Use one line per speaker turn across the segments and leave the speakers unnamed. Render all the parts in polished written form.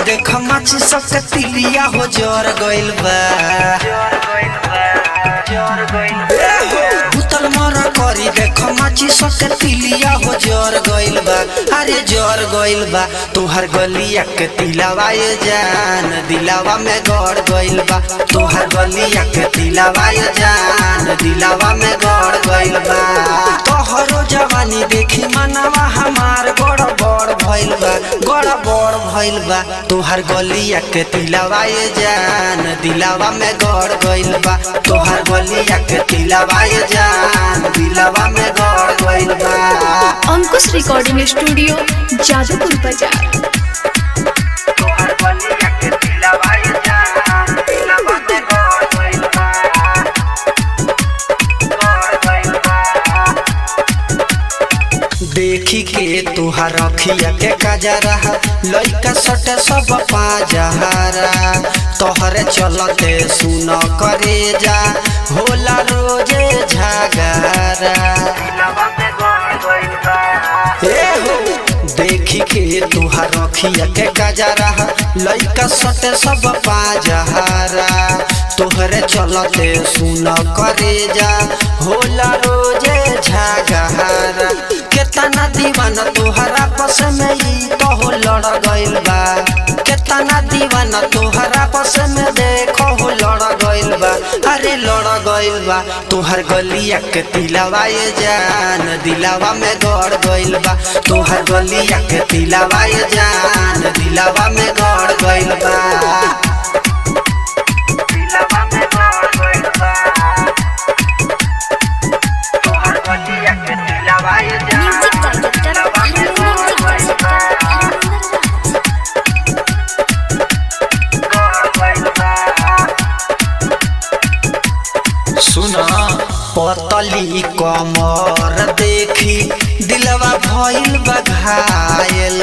देख माची सबके तिलिया हो जर गइल बा भूतल मरा करी देख माची सबके तिलिया हो जर गइल बा अरे जर गइल बा तोहर गलिया के तिलावा ये जान दिलावा में गड़ गइल बा तोहर गलिया के तिलावा ये जान दिलावा में गड़ गइल बा तोहरो जवानी देखी मनवा हमार गड़बड़ भइल बा तोहर गलिया के तिलावा ये जान दिलावा में गड़ गइल बा तोहर गलिया के तिलावा ये जान दिलावा में गड़ गइल बा।
अंकुश रिकॉर्डिंग स्टूडियो जादूपुर बाजार।
तोहर गलिया के तिलावा ये जान दिलावा में गड़ गइल बा देखी के तुहार अखिया के कजरा लइका सटे सब पाजहरा तोहरे चलते सुन करे जा होला रोजे झगड़ा देखी के तुहार अखिया के कजरा लइका सटे सब पाजहरा तोहरे चलते सुन करे जा होला रोजे झगड़ा केतना दीवाना तोहरा पस में ई तो हो लड़ गइल बा केतना दीवाना तोहरा पस में देखो हो लड़ गइल बा अरे लड़ गइल बा तोहर गलिया के तिलावा ये जान दिलावा में गड़ गइल बा तोहर गलिया के तिलावा ये जान दिलावा में गड़ गइल बा दिलावा में गड़ गइल बा तोहर गलिया के तिलावा ये जान सुना पतली कमर देखी दिलवा भइल बघायल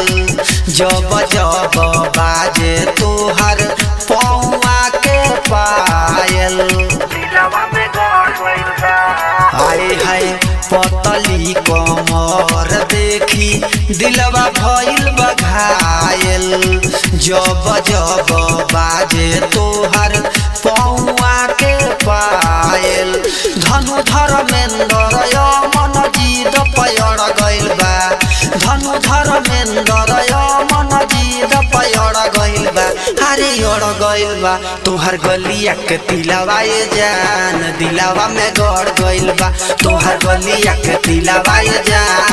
जब जब बाजे तोहर पौआ के पायल हाय हाय पतली कमर देखी दिलवा भइल बघायल जब जब बाजे तोहर पौआ के पायल धनुधर मेंदर मन जीद पयड़ गइल बा धनुधर मेंदर मन जीद पयड़ गइल बा अरे अड़ गइल बा तोहर गलिया के तिलावा ये जान दिलावा में गड़ गइल बा तोहर गलिया के तिलावा ये जान